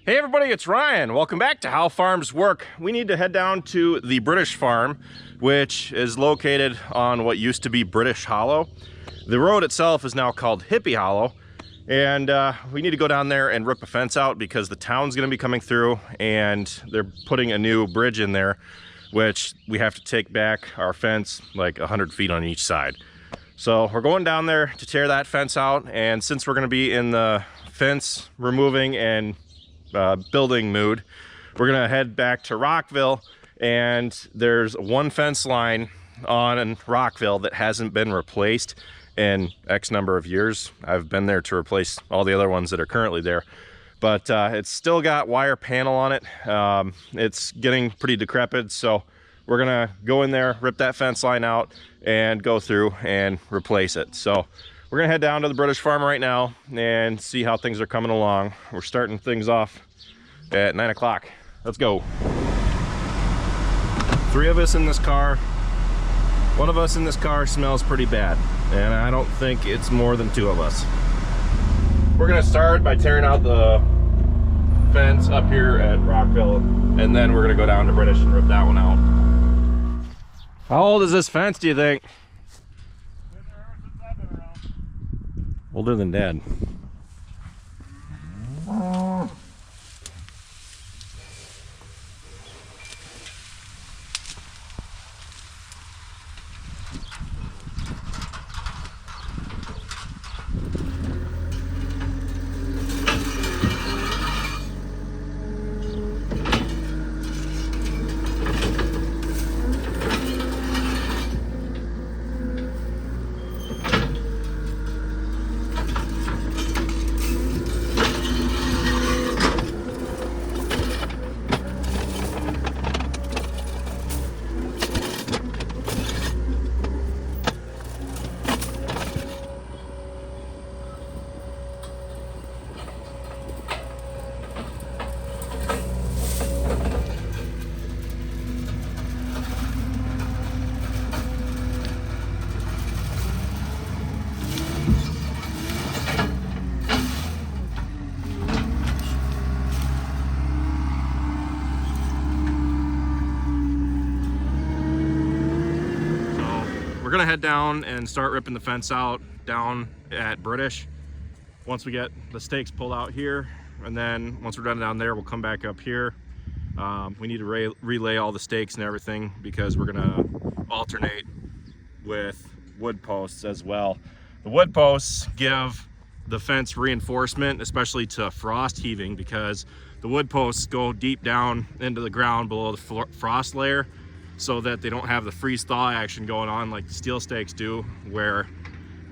Hey everybody, it's Ryan. Welcome back to How Farms Work. We need to head down to the British farm, which is located on what used to be British Hollow. The road itself is now called Hippie Hollow, and we need to go down there and rip a fence out because the town's going to be coming through and they're putting a new bridge in there, which we have to take back our fence like 100 feet on each side. So we're going down there to tear that fence out, and since we're going to be in the fence removing and building mood, we're gonna head back to Rockville, and there's one fence line on Rockville that hasn't been replaced in X number of years. I've been there to replace all the other ones that are currently there, but it's still got wire panel on it. It's getting pretty decrepit, so we're gonna go in there, rip that fence line out, and go through and replace it. So we're gonna head down to the British farm right now and see how things are coming along. We're starting things off at 9 o'clock. Let's go. 3 of us in this car. One of us in this car smells pretty bad, and I don't think it's more than 2 of us. We're gonna start by tearing out the fence up here at Rockville, and then we're gonna go down to British and rip that one out. How old is this fence, do you think? Older than Dad. We're gonna head down and start ripping the fence out down at British. Once we get the stakes pulled out here, and then once we're done down there, we'll come back up here. We need to relay all the stakes and everything because we're gonna alternate with wood posts as well. The wood posts give the fence reinforcement, especially to frost heaving, because the wood posts go deep down into the ground below the frost layer, so that they don't have the freeze-thaw action going on like the steel stakes do, where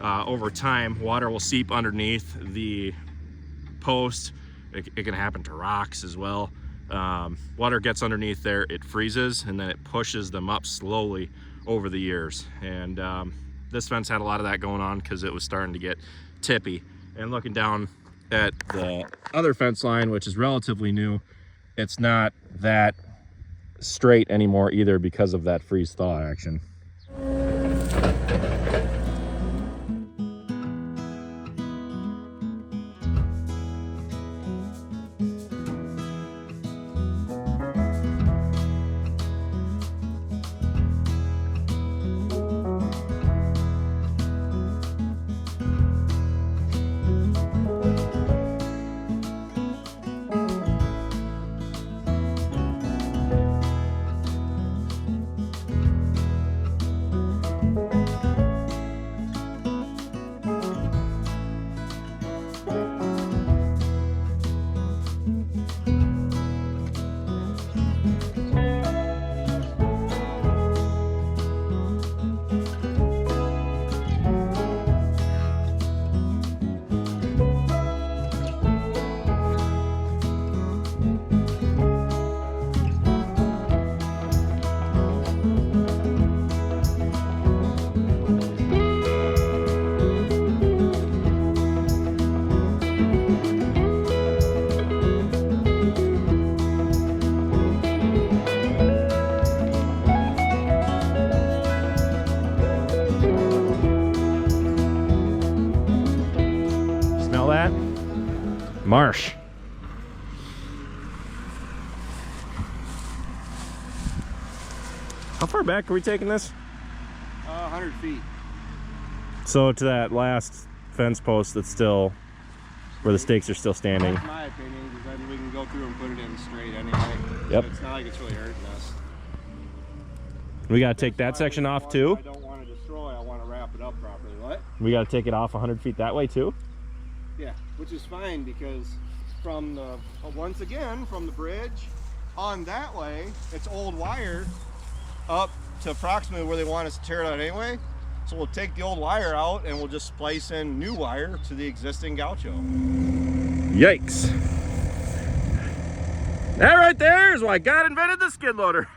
over time water will seep underneath the post. It can happen to rocks as well. Water gets underneath there, it freezes, and then it pushes them up slowly over the years. And this fence had a lot of that going on because it was starting to get tippy. And looking down at the other fence line, which is relatively new, it's not that straight anymore either because of that freeze-thaw action. Marsh. How far back are we taking this? 100 feet. So to that last fence post that's still, where the stakes are still standing. That's my opinion, because then we can go through and put it in straight anyway. Yep. It's not like it's really hurting us. We got to take that section off too? I don't want to destroy, I want to wrap it up properly. What? We got to take it off 100 feet that way too? Yeah, which is fine, because from the, once again, from the bridge on that way, it's old wire up to approximately where they want us to tear it out anyway. So we'll take the old wire out and we'll just splice in new wire to the existing gaucho. Yikes. That right there is why God invented the skid loader.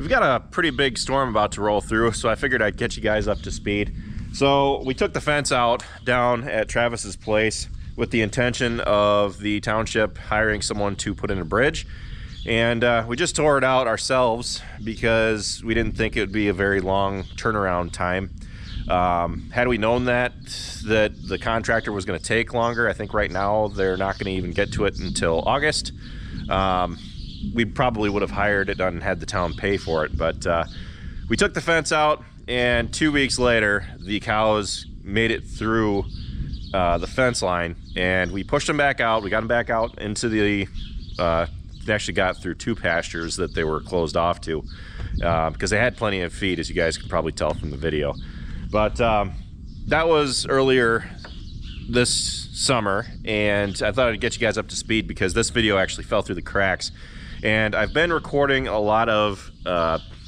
Got a pretty big storm about to roll through, so I figured I'd get you guys up to speed. So we took the fence out down at Travis's place with the intention of the township hiring someone to put in a bridge, and we just tore it out ourselves because we didn't think it would be a very long turnaround time. Had we known that the contractor was going to take longer, I think right now they're not going to even get to it until August. We probably would have hired it and had the town pay for it, but we took the fence out, and 2 weeks later the cows made it through the fence line, and we pushed them back out. We got them back out into the they actually got through 2 pastures that they were closed off to because they had plenty of feed, as you guys can probably tell from the video. But that was earlier this summer, and I thought I'd get you guys up to speed because this video actually fell through the cracks. And I've been recording a lot of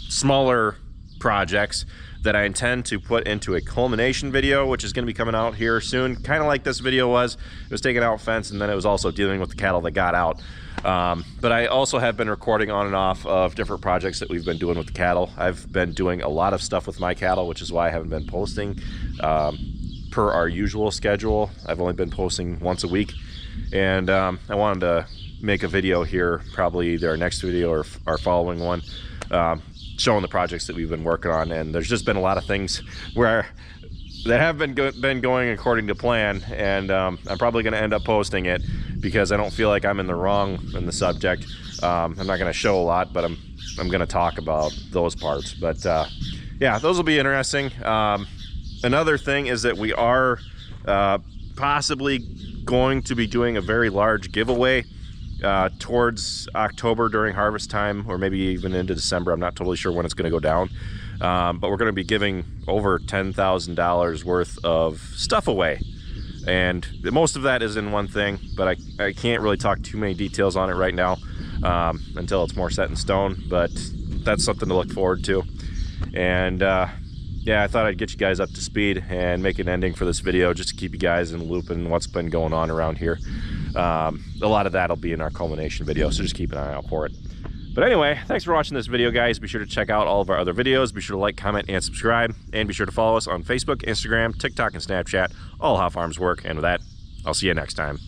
smaller projects that I intend to put into a culmination video, which is going to be coming out here soon, kind of like this video was. It was taking out fence, and then it was also dealing with the cattle that got out. But I also have been recording on and off of different projects that we've been doing with the cattle. I've been doing a lot of stuff with my cattle, which is why I haven't been posting per our usual schedule. I've only been posting once a week, and I wanted to make a video here, probably either our next video or our following one, showing the projects that we've been working on. And there's just been a lot of things that have been going according to plan, and I'm probably going to end up posting it because I don't feel like I'm in the wrong in the subject. I'm not going to show a lot, but I'm going to talk about those parts. But yeah, those will be interesting. Another thing is that we are possibly going to be doing a very large giveaway towards October during harvest time, or maybe even into December. I'm not totally sure when it's going to go down. But we're going to be giving over $10,000 worth of stuff away. And most of that is in one thing, but I can't really talk too many details on it right now until it's more set in stone. But that's something to look forward to. And yeah, I thought I'd get you guys up to speed and make an ending for this video just to keep you guys in the loop and what's been going on around here. A lot of that'll be in our culmination video, so just keep an eye out for it. But anyway, thanks for watching this video, guys. Be sure to check out all of our other videos. Be sure to like, comment, and subscribe. And be sure to follow us on Facebook, Instagram, TikTok, and Snapchat, all How Farms Work. And with that, I'll see you next time.